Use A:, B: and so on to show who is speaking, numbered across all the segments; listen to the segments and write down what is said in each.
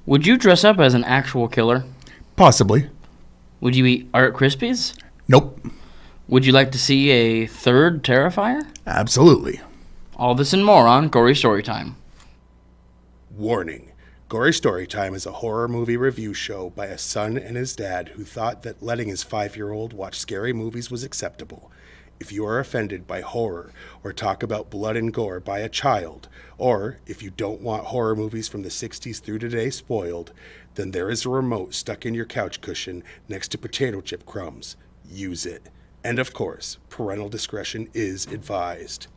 A: Would you dress up as an actual killer?
B: Possibly.
A: Would you eat Art Krispies?
B: Nope.
A: Would you like to see a third Terrifier?
B: Absolutely.
A: All this and more on Gory Storytime.
C: Warning. Gory Storytime is a horror movie review show by a son and his dad who thought that letting his 5-year-old watch scary movies was acceptable. If you are offended by horror or talk about blood and gore by a child, or if you don't want horror movies from the 60s through today spoiled, then there is a remote stuck in your couch cushion next to potato chip crumbs. Use it. And of course, parental discretion is advised.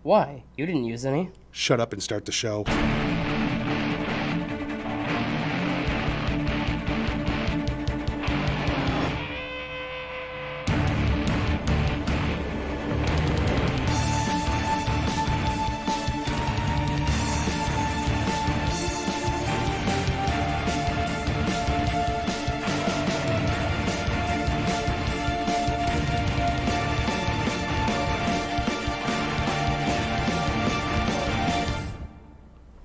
D: Why? You didn't use any.
C: Shut up and start the show.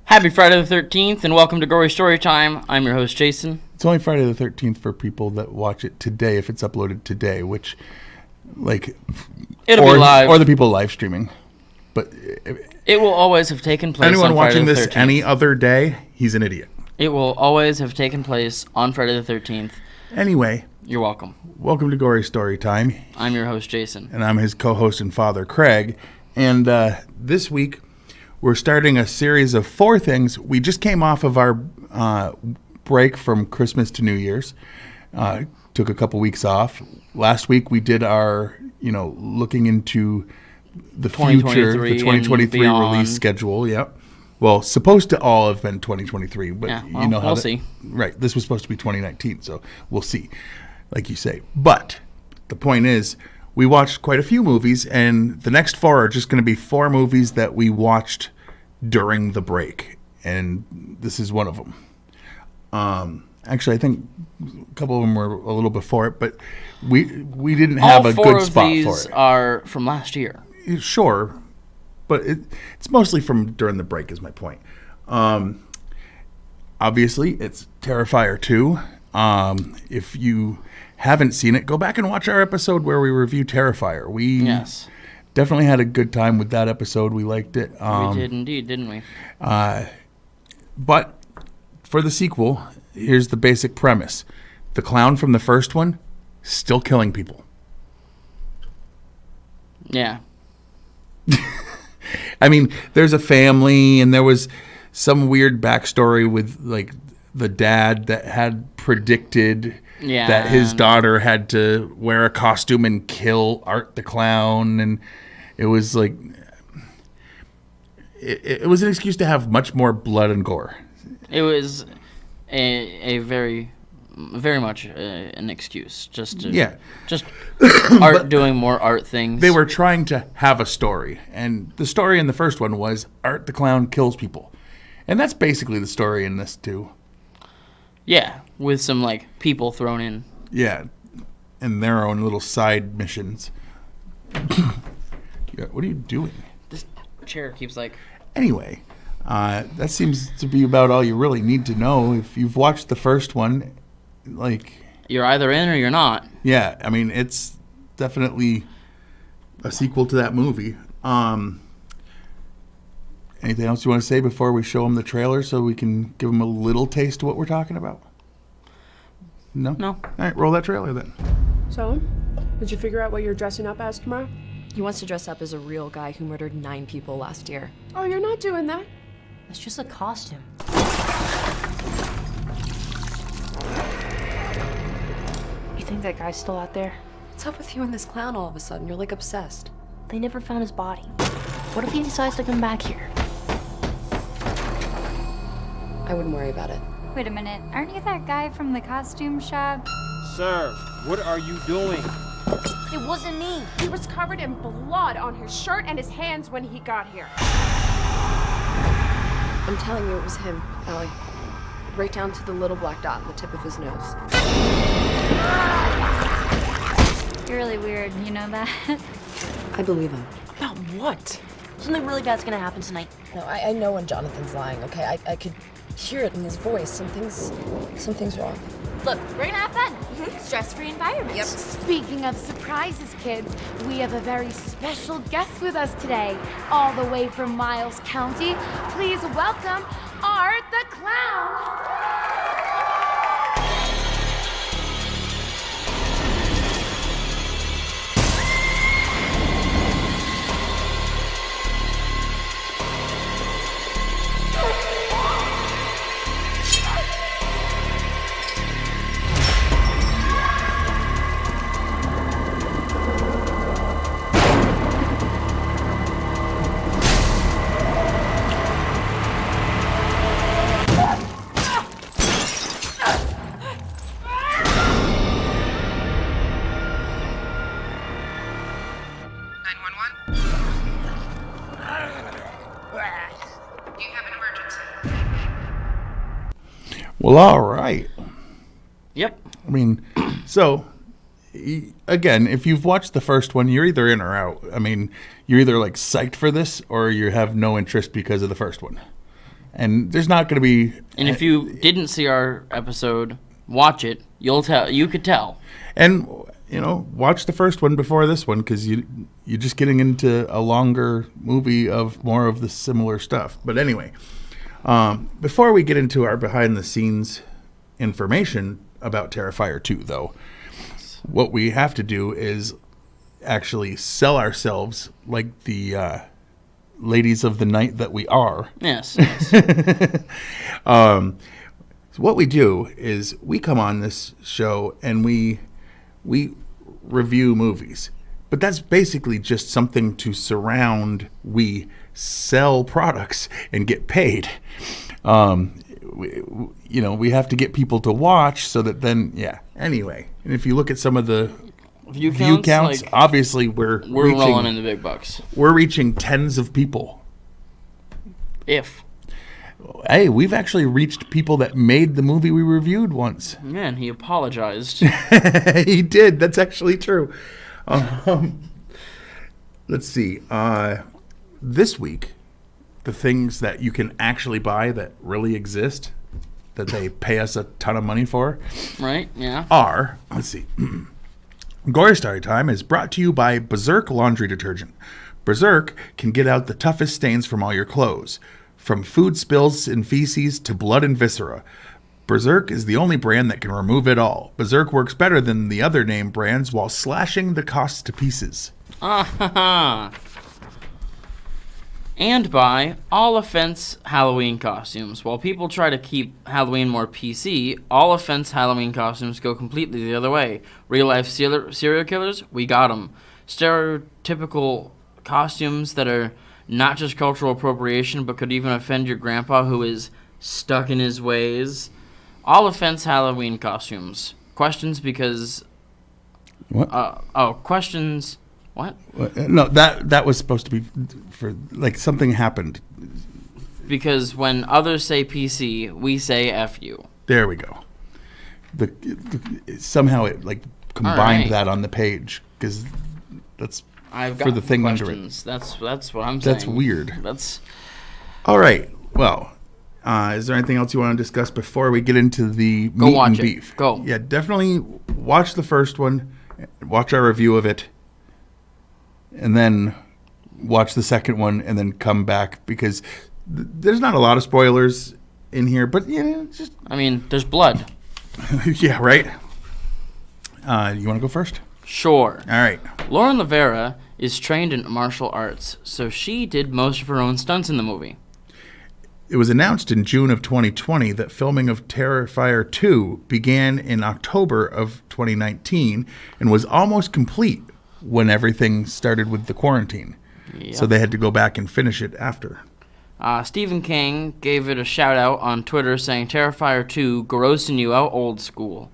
A: Happy Friday the 13th, and welcome to Gory Storytime. I'm your host, Jason.
B: It's only Friday the 13th for people that watch it today, if it's uploaded today, which, like...
A: It'll be live.
B: Or the people live streaming. But...
A: It will always have taken place
B: anyone
A: on Friday
B: watching
A: the
B: this
A: 13th.
B: any other day, he's an idiot.
A: It will always have taken place on Friday the 13th.
B: Anyway...
A: You're welcome.
B: Welcome to Gory Storytime.
A: I'm your host, Jason.
B: And I'm his co-host and father, Craig. And this week... we're starting a series of 4 things. We just came off of our break from Christmas to New Year's. Took a couple weeks off. Last week we did our, looking into the future, the 2023 release schedule. Yep. Well, supposed to all have been 2023, but
A: yeah, well,
B: you know how
A: we'll see.
B: Right. This was supposed to be 2019, so we'll see, like you say. But the point is, we watched quite a few movies, and the next 4 are just going to be 4 movies that we watched during the break, and this is one of them. Actually, I think a couple of them were a little before it, but we didn't have a good spot for it.
A: All 4 of these are from last year.
B: Sure, but it's mostly from during the break is my point. Obviously, it's Terrifier 2. If you haven't seen it, go back and watch our episode where we review Terrifier. We definitely had a good time with that episode. We liked it.
A: We did indeed, didn't we?
B: But for the sequel, here's the basic premise. The clown from the first one, still killing people.
A: Yeah.
B: I mean, there's a family, and there was some weird backstory with, like, the dad that had predicted... that his daughter had to wear a costume and kill Art the Clown, and it was like it was an excuse to have much more blood and gore.
A: It was a very, very much an excuse just Art doing more Art things.
B: They were trying to have a story, and the story in the first one was Art the Clown kills people, and that's basically the story in this too.
A: Yeah, with some, people thrown in. Yeah,
B: and their own little side missions. What are you doing?
A: This chair keeps,
B: Anyway, that seems to be about all you really need to know. If you've watched the first one,
A: you're either in or you're not.
B: Yeah, I mean, it's definitely a sequel to that movie. Anything else you want to say before we show them the trailer so we can give them a little taste of what we're talking about? No?
A: No.
B: All right, roll that trailer then.
E: So, did you figure out what you're dressing up as tomorrow?
F: He wants to dress up as a real guy who murdered 9 people last year.
E: Oh, you're not doing that.
F: It's just a costume.
G: You think that guy's still out there?
F: What's up with you and this clown all of a sudden? You're obsessed.
G: They never found his body. What if he decides to come back here?
F: I wouldn't worry about it.
H: Wait a minute, aren't you that guy from the costume shop?
I: Sir, what are you doing?
G: It wasn't me.
E: He was covered in blood on his shirt and his hands when he got here.
F: I'm telling you, it was him, Allie. Right down to the little black dot on the tip of his nose.
H: You're really weird, you know that?
F: I believe him.
G: About what? Something really bad's gonna happen tonight.
F: No, I know when Jonathan's lying, okay? I could hear it in his voice. Something's wrong.
G: Look, we're gonna have fun. Stress-free environment.
F: Yep.
E: Speaking of surprises, kids, we have a very special guest with us today, all the way from Miles County. Please welcome Art the Clown.
B: Well, all right.
A: Yep.
B: I mean, so, again, if you've watched the first one, you're either in or out. I mean, you're either, like, psyched for this or you have no interest because of the first one. And there's not going to be...
A: And if you didn't see our episode, watch it. You could tell.
B: And, you know, watch the first one before this one because you're just getting into a longer movie of more of the similar stuff. But anyway... before we get into our behind-the-scenes information about Terrifier 2, though, what we have to do is actually sell ourselves like the ladies of the night that we are.
A: Yes.
B: So what we do is we come on this show and we review movies. But that's basically just something to surround we sell products and get paid. We have to get people to watch so that then, yeah. Anyway, and if you look at some of the view counts, like, obviously we're
A: rolling in the big bucks.
B: We're reaching tens of people. Hey, we've actually reached people that made the movie we reviewed once.
A: Yeah, and he apologized.
B: He did. That's actually true. Let's see. This week, the things that you can actually buy that really exist, that they pay us a ton of money for,
A: right? Yeah.
B: Are, let's see. Gory Story Time is brought to you by Berserk Laundry Detergent. Berserk can get out the toughest stains from all your clothes, from food spills and feces to blood and viscera. Berserk is the only brand that can remove it all. Berserk works better than the other name brands while slashing the costs to pieces.
A: And by All Offense Halloween costumes. While people try to keep Halloween more PC, All Offense Halloween costumes go completely the other way. Real-life serial killers, we got them. Stereotypical costumes that are not just cultural appropriation, but could even offend your grandpa who is stuck in his ways. All Offense Halloween costumes. Questions because...
B: What?
A: Questions... What?
B: No, that was supposed to be for, like, something happened.
A: Because when others say PC, we say F you.
B: There we go. Somehow it, like, combined that on the page, because that's for the thing
A: questions. Under it. That's what I'm saying.
B: That's weird.
A: That's...
B: All right. Well, is there anything else you want to discuss before we get into the meat and beef?
A: Go.
B: Yeah, definitely watch the first one. Watch our review of it. And then watch the second one and then come back because there's not a lot of spoilers in here, but just...
A: I mean, there's blood.
B: Yeah, right? You want to go first?
A: Sure.
B: All right.
A: Lauren Rivera is trained in martial arts, so she did most of her own stunts in the movie.
B: It was announced in June of 2020 that filming of Terrifier 2 began in October of 2019 and was almost complete when everything started with the quarantine. Yep. So they had to go back and finish it after.
A: Stephen King gave it a shout-out on Twitter saying, Terrifier 2, grossing you out old school.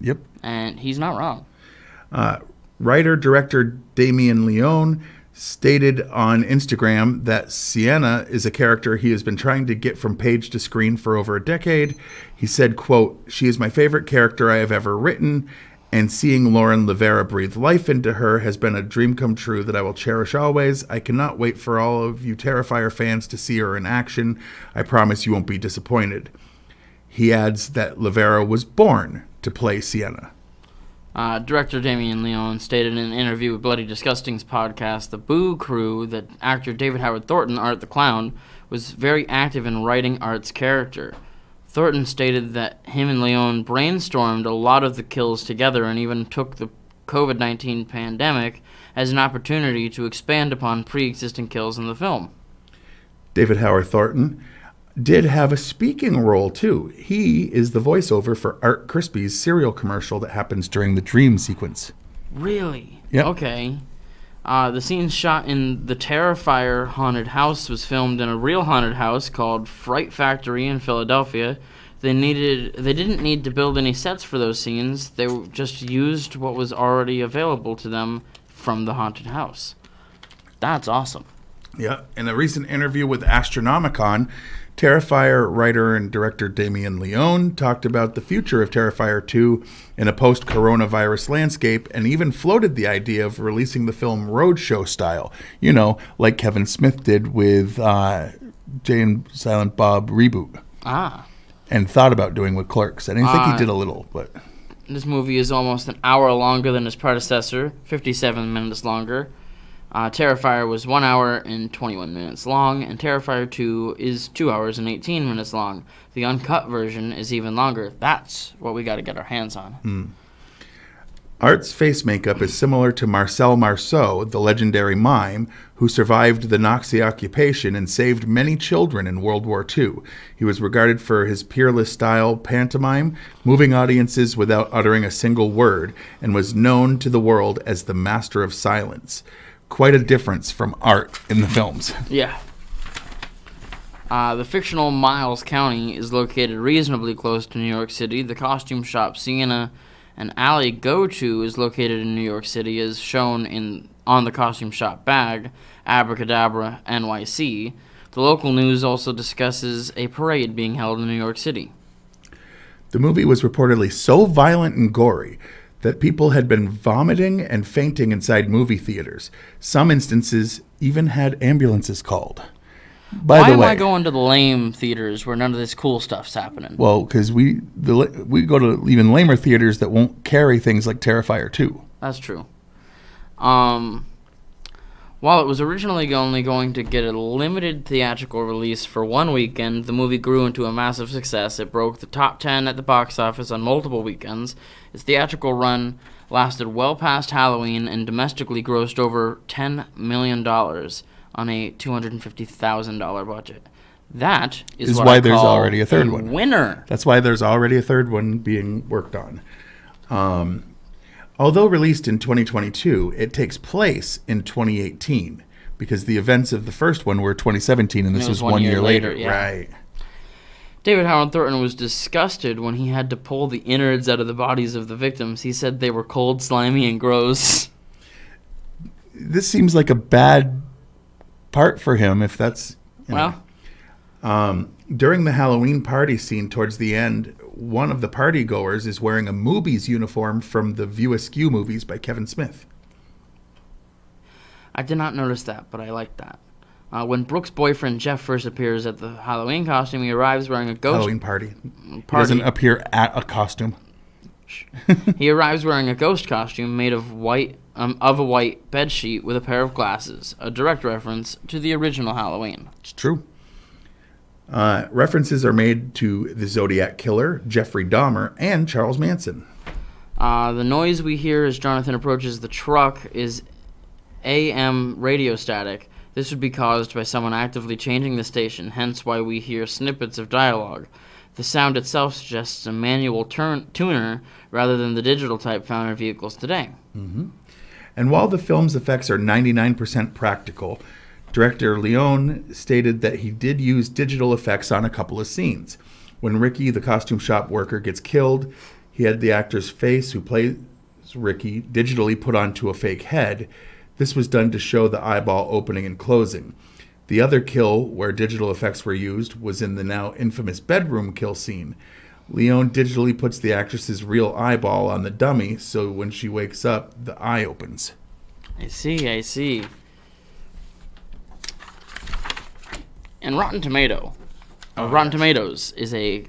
B: Yep.
A: And he's not wrong.
B: Writer-director Damien Leone stated on Instagram that Sienna is a character he has been trying to get from page to screen for over a decade. He said, quote, "She is my favorite character I have ever written, and seeing Lauren Rivera breathe life into her has been a dream come true that I will cherish always. I cannot wait for all of you Terrifier fans to see her in action. I promise you won't be disappointed." He adds that Lavera was born to play Sienna.
A: Director Damien Leone stated in an interview with Bloody Disgusting's podcast, The Boo Crew, that actor David Howard Thornton, Art the Clown, was very active in writing Art's character. Thornton stated that him and Leone brainstormed a lot of the kills together and even took the COVID-19 pandemic as an opportunity to expand upon pre-existing kills in the film.
B: David Howard Thornton did have a speaking role, too. He is the voiceover for Art Crispy's cereal commercial that happens during the dream sequence.
A: Really?
B: Yep.
A: Okay. The scene shot in the Terrifier haunted house was filmed in a real haunted house called Fright Factory in Philadelphia. They didn't need to build any sets for those scenes. They just used what was already available to them from the haunted house. That's awesome.
B: Yeah. In a recent interview with Astronomicon, Terrifier writer and director Damien Leone talked about the future of Terrifier 2 in a post-coronavirus landscape and even floated the idea of releasing the film roadshow style, like Kevin Smith did with Jay and Silent Bob reboot. And thought about doing with Clerks. I didn't think he did a little, but...
A: This movie is almost an hour longer than its predecessor, 57 minutes longer. Terrifier was 1 hour and 21 minutes long, and Terrifier 2 is 2 hours and 18 minutes long. The uncut version is even longer. That's what we got to get our hands on.
B: Art's face makeup is similar to Marcel Marceau, the legendary mime, who survived the Nazi occupation and saved many children in World War II. He was regarded for his peerless style pantomime, moving audiences without uttering a single word, and was known to the world as the master of silence. Quite a difference from Art in the films.
A: Yeah. The fictional Miles County is located reasonably close to New York City. The costume shop Sienna and Allie go to is located in New York City, as shown on the costume shop bag, Abracadabra NYC. The local news also discusses a parade being held in New York City.
B: The movie was reportedly so violent and gory that people had been vomiting and fainting inside movie theaters. Some instances even had ambulances called.
A: Why am I going to the lame theaters where none of this cool stuff's happening?
B: Well, because we go to even lamer theaters that won't carry things like Terrifier 2.
A: That's true. While it was originally only going to get a limited theatrical release for one weekend, the movie grew into a massive success. It broke the top 10 at the box office on multiple weekends. Its theatrical run lasted well past Halloween and domestically grossed over $10 million on a $250,000 budget. That is
B: why there's already a third one.
A: Winner.
B: That's why there's already a third one being worked on. Although released in 2022, it takes place in 2018 because the events of the first one were 2017 and this was 1 year later.
A: Yeah.
B: Right.
A: David Howard Thornton was disgusted when he had to pull the innards out of the bodies of the victims. He said they were cold, slimy, and gross.
B: This seems like a bad part for him if that's... During the Halloween party scene towards the end, one of the party goers is wearing a Moobies uniform from the View Askew movies by Kevin Smith.
A: I did not notice that, but I like that. When Brooke's boyfriend Jeff first appears at the Halloween costume, he arrives wearing a ghost...
B: Halloween party. He doesn't appear at a costume.
A: He arrives wearing a ghost costume made of a white bedsheet with a pair of glasses, a direct reference to the original Halloween.
B: It's true. References are made to the Zodiac Killer, Jeffrey Dahmer, and Charles Manson.
A: The noise we hear as Jonathan approaches the truck is AM radio static. This would be caused by someone actively changing the station, hence why we hear snippets of dialogue. The sound itself suggests a manual tuner rather than the digital type found in vehicles today.
B: Mm-hmm. And while the film's effects are 99% practical, director Leone stated that he did use digital effects on a couple of scenes. When Ricky, the costume shop worker, gets killed, he had the actor's face, who plays Ricky, digitally put onto a fake head. This was done to show the eyeball opening and closing. The other kill, where digital effects were used, was in the now infamous bedroom kill scene. Leone digitally puts the actress's real eyeball on the dummy, so when she wakes up, the eye opens.
A: I see. And Rotten Tomatoes is a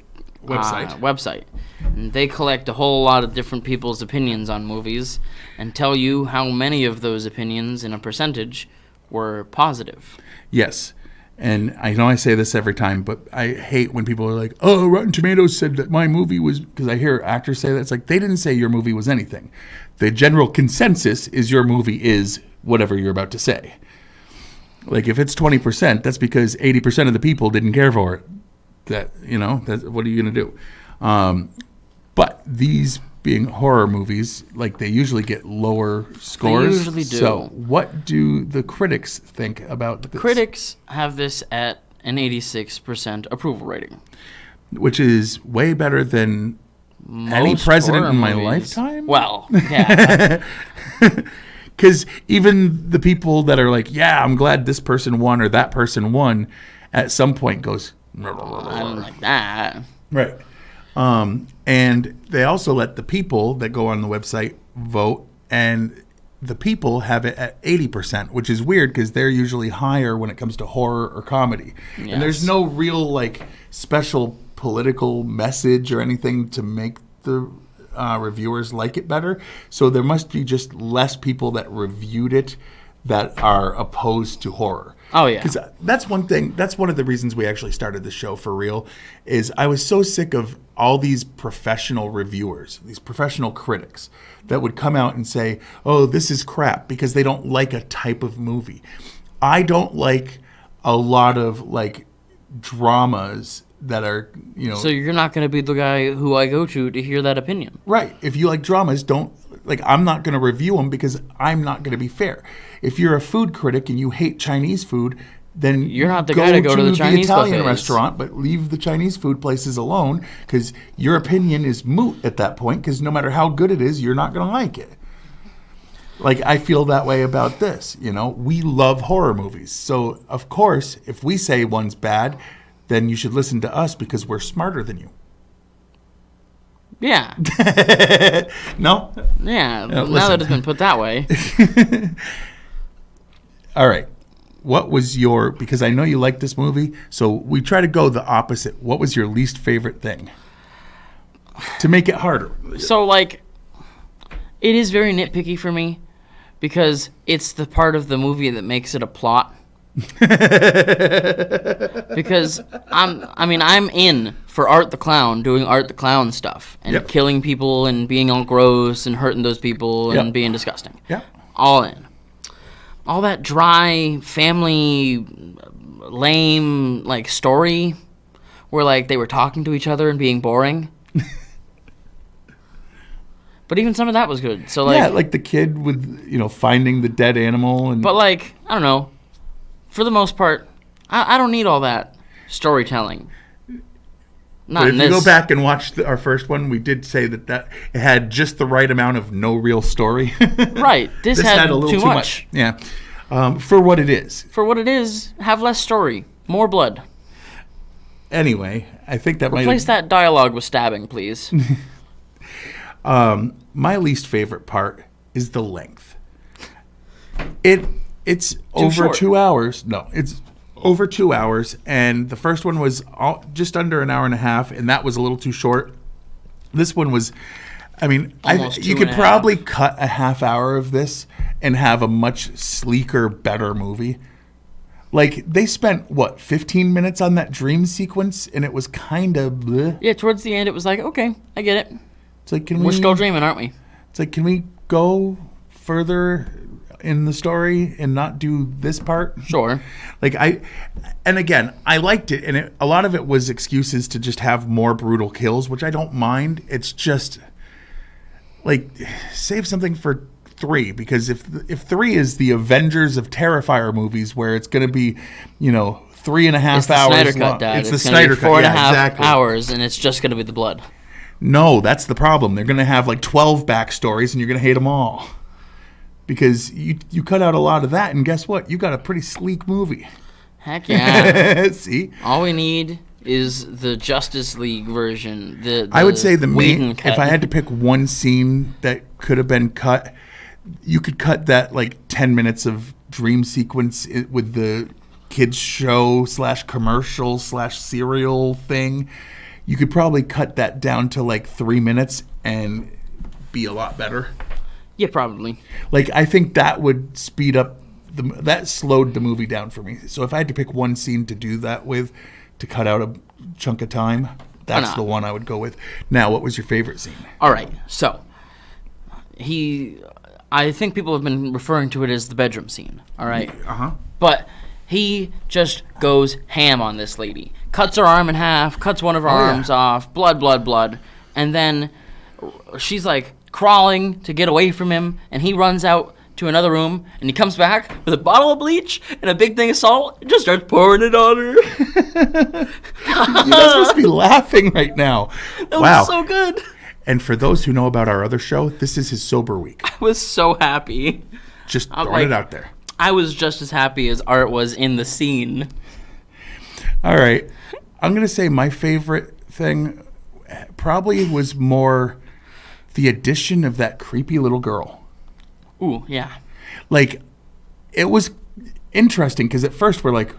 A: website. And they collect a whole lot of different people's opinions on movies and tell you how many of those opinions in a percentage were positive.
B: Yes. And I know I say this every time, but I hate when people are like, oh, Rotten Tomatoes said that my movie was, because I hear actors say that. It's like, they didn't say your movie was anything. The general consensus is your movie is whatever you're about to say. Like, if it's 20%, that's because 80% of the people didn't care for it. What are you going to do? But these being horror movies, like, they usually get lower scores.
A: They usually do.
B: So what do the critics think about this?
A: Critics have this at an 86% approval rating.
B: Which is way better than any
A: Most
B: president
A: horror
B: in my
A: movies.
B: lifetime?
A: Well, yeah.
B: Because even the people that are like, yeah, I'm glad this person won or that person won, at some point goes,
A: I don't like that.
B: right. And they also let the people that go on the website vote, and the people have it at 80%, which is weird because they're usually higher when it comes to horror or comedy.
A: Yes.
B: And there's no real like special political message or anything to make the reviewers like it better. So there must be just less people that reviewed it that are opposed to horror.
A: Oh, yeah.
B: Because that's one thing, that's one of the reasons we actually started the show for real, is I was so sick of all these professional reviewers, these professional critics that would come out and say, oh, this is crap because they don't like a type of movie. I don't like a lot of like dramas that are,
A: So you're not going to be the guy who I go to hear that opinion.
B: Right. If you like dramas, I'm not going to review them because I'm not going to be fair. If you're a food critic and you hate Chinese food, then
A: you're not the guy to go to the Chinese
B: Italian
A: buffets.
B: restaurant, but leave the Chinese food places alone because your opinion is moot at that point because no matter how good it is, you're not going to like it. Like, I feel that way about this, We love horror movies. So, of course, if we say one's bad, then you should listen to us because we're smarter than you.
A: Yeah.
B: No?
A: Yeah. Now
B: listen.
A: that it's been put that way.
B: All right. What was because I know you like this movie, so we try to go the opposite. What was your least favorite thing? To make it harder.
A: So, it is very nitpicky for me because it's the part of the movie that makes it a plot. Because I'm in for Art the Clown doing Art the Clown stuff and killing people and being all gross and hurting those people and being disgusting.
B: Yeah.
A: All in. All that dry family lame story where they were talking to each other and being boring. But even some of that was good. So
B: like the kid with finding the dead animal and.
A: But I don't know. For the most part, I don't need all that storytelling. Not
B: but
A: in
B: if you
A: this.
B: go back and watch our first one, we did say that it had just the right amount of no real story.
A: Right. This had
B: a little
A: too much.
B: Yeah. For what it is.
A: For what it is, have less story, more blood.
B: Anyway, I think that
A: Replace that dialogue with stabbing, please.
B: My least favorite part is the length. It's over
A: short.
B: 2 hours. No, it's over 2 hours, and the first one was just under an hour and a half, and that was a little too short. This one was,
A: Almost
B: you
A: 2
B: could
A: and a
B: probably
A: half.
B: cut a half hour of this and have a much sleeker, better movie. They spent, 15 minutes on that dream sequence, and it was kind of bleh.
A: Yeah, towards the end, it was okay, I get it.
B: It's like,
A: We're still dreaming, aren't we?
B: It's like, can we go further in the story and not do this part?
A: Sure.
B: And again, I liked it, and a lot of it was excuses to just have more brutal kills, which I don't mind. It's just save something for 3, because if 3 is the Avengers of Terrifier movies, where it's going to be 3.5
A: It's the
B: hours
A: Snyder
B: long.
A: Cut, Dad.
B: It's the
A: gonna
B: Snyder
A: be
B: Cut.
A: 4.5
B: exactly.
A: hours, and it's just going to be the blood.
B: No, that's the problem. They're going to have 12 backstories, and you're going to hate them all. Because you cut out a lot of that, and guess what? You got a pretty sleek movie.
A: Heck yeah.
B: See?
A: All we need is the Justice League version. The
B: I would say the main,
A: Whedon cut.
B: if I had to pick one scene that could have been cut, you could cut that 10 minutes of dream sequence with the kids show /commercial /serial thing. you could probably cut that down to like 3 minutes and be a lot better.
A: Yeah, probably.
B: Like, I think that would speed up that slowed the movie down for me. So if I had to pick one scene to do that with, to cut out a chunk of time, that's the one I would go with. Now, what was your favorite scene?
A: All right, so I think people have been referring to it as the bedroom scene. All right, but he just goes ham on this lady, cuts her arm in half, cuts one of her arms off, blood, and then she's like crawling to get away from him, and he runs out to another room, and he comes back with a bottle of bleach and a big thing of salt and just starts pouring it on her.
B: You're not supposed to be laughing right now.
A: That was so good.
B: And for those who know about our other show, this is his sober week.
A: I was so happy.
B: Just throwing it out there.
A: I was just as happy as Art was in the scene.
B: All right. I'm going to say my favorite thing probably was more the addition of that creepy little girl.
A: Ooh, yeah.
B: Like, it was interesting because at first we're like,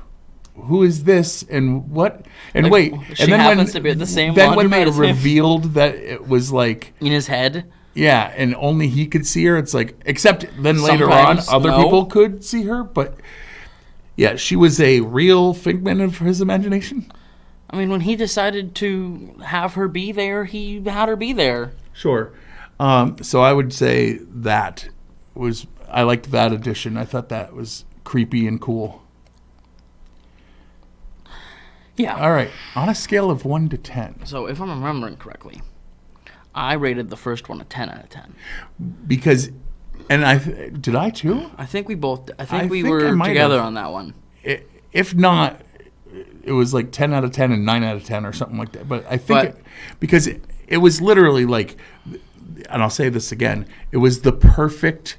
B: who is this and what? And
A: like,
B: wait.
A: She
B: and then
A: happens to be at the same
B: Then when they
A: laundromat as him.
B: revealed that it was like...
A: in his head?
B: Yeah, and only he could see her. It's like, except then later
A: Sometimes,
B: on, other people could see her. But yeah, she was a real figment of his imagination.
A: I mean, when he decided to have her be there, he had her be there.
B: Sure. So I would say that I liked that addition. I thought that was creepy and cool.
A: Yeah.
B: All right. On a scale of 1 to 10.
A: So if I'm remembering correctly, I rated the first one a 10 out of 10.
B: Because, and did I too?
A: I think we both. I
B: I
A: think we
B: think
A: were
B: I might
A: together
B: have.
A: on that one.
B: If not, it was like 10 out of 10 and 9 out of 10 or something like that. But I think because it was literally like, and I'll say this again, it was the perfect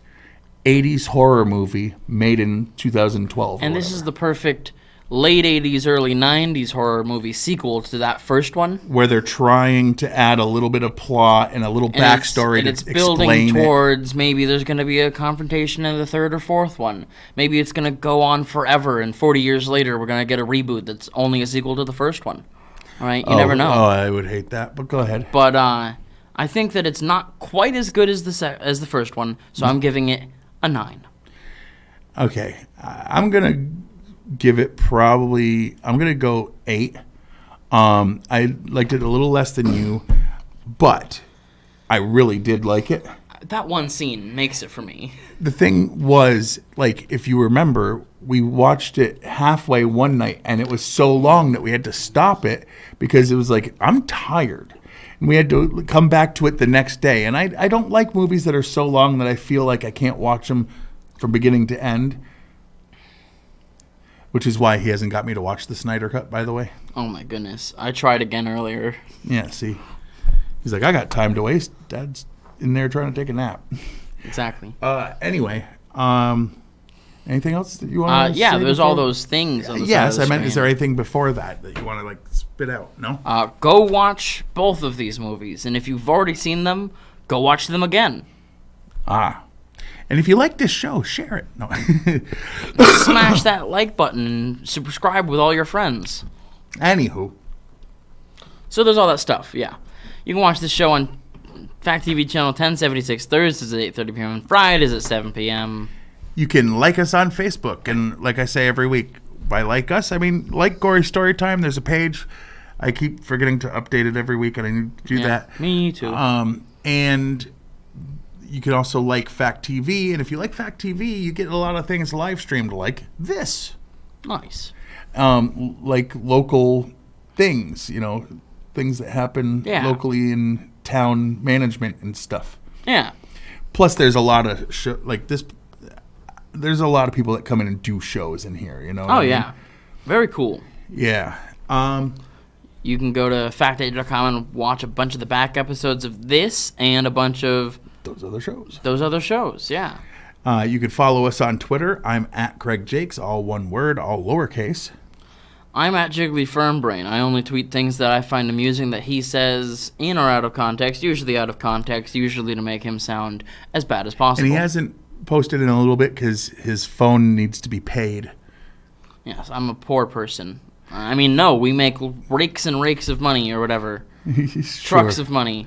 B: 80s horror movie made in 2012.
A: And this is the perfect late 80s, early 90s horror movie sequel to that first one.
B: Where they're trying to add a little bit of plot and a little backstory
A: and it's
B: to
A: building
B: explain
A: towards maybe there's going to be a confrontation in the third or fourth one. Maybe it's going to go on forever, and 40 years later we're going to get a reboot that's only a sequel to the first one. All right, you never know.
B: Oh, I would hate that, but go ahead.
A: But I think that it's not quite as good as the first one, so I'm giving it a 9.
B: Okay, I'm going to give it probably, I'm going to go 8. I liked it a little less than you, but I really did like it.
A: That one scene makes it for me.
B: The thing was, like, if you remember, we watched it halfway one night, and it was so long that we had to stop it because it was like, I'm tired. And we had to come back to it the next day. And I don't like movies that are so long that I feel like I can't watch them from beginning to end. Which is why he hasn't got me to watch the Snyder Cut, by the way.
A: Oh my goodness. I tried again earlier.
B: Yeah, see. He's like, I got time to waste. Dad's in there trying to take a nap.
A: Exactly.
B: Anyway, anything else that you want to
A: yeah,
B: say
A: there's
B: before?
A: all those things on the
B: Yes,
A: side of the
B: I meant, is there
A: screen.
B: anything before that you want to, like, spit out? No?
A: Go watch both of these movies, and if you've already seen them, go watch them again.
B: And if you like this show, share it. No.
A: Smash that like button and subscribe with all your friends.
B: Anywho.
A: So there's all that stuff, yeah. You can watch this show on Fact TV channel 1076 Thursdays at 8:30 p.m. and Fridays at 7 p.m.
B: You can like us on Facebook. And like I say every week, by like us, I mean like Gory Storytime. There's a page. I keep forgetting to update it every week, and I need to do that.
A: Me too.
B: And you can also like Fact TV. And if you like Fact TV, you get a lot of things live streamed like this.
A: Nice.
B: Like local things, things that happen locally in town management and stuff.
A: Yeah.
B: Plus, there's a lot of there's a lot of people that come in and do shows in here,
A: Oh, yeah. Very cool.
B: Yeah.
A: You can go to factaid.com and watch a bunch of the back episodes of this and a bunch of
B: those other shows,
A: yeah.
B: You can follow us on Twitter. I'm at Craig Jakes, all one word, all lowercase.
A: I'm at Jiggly Firmbrain. I only tweet things that I find amusing that he says in or out of context, usually out of context, usually to make him sound as bad as possible.
B: And he hasn't posted in a little bit because his phone needs to be paid.
A: Yes, I'm a poor person. I mean, no, we make rakes and rakes of money or whatever. Trucks of money.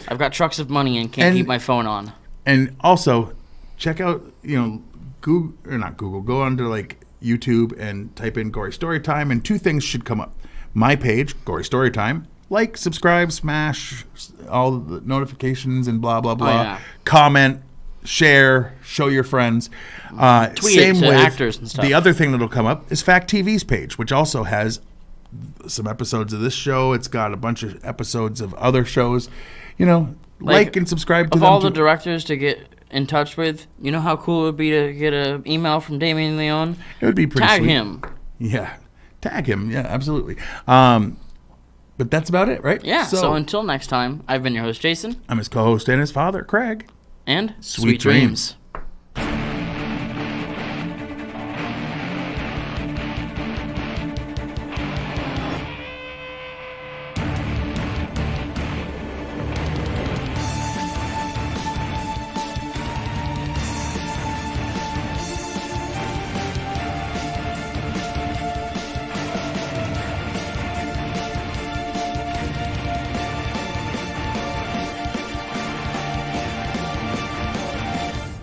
A: I've got trucks of money and can't keep my phone on.
B: And also, check out, Google, or not Google, go onto like YouTube and type in Gory Storytime, and 2 things should come up. My page, Gory Storytime. Like, subscribe, smash all the notifications and blah, blah, blah.
A: Oh, yeah.
B: Comment, share, show your friends.
A: Tweet it to actors and stuff.
B: The other thing that'll come up is Fact TV's page, which also has some episodes of this show. It's got a bunch of episodes of other shows. Like and subscribe to
A: of
B: them.
A: Of all the directors to get in touch with, you know how cool it would be to get an email from Damien Leone?
B: It would be pretty
A: Tag
B: sweet.
A: him.
B: Yeah. Tag him. Yeah, absolutely. But that's about it, right?
A: Yeah, so until next time, I've been your host, Jason.
B: I'm his co-host and his father, Craig.
A: And sweet dreams.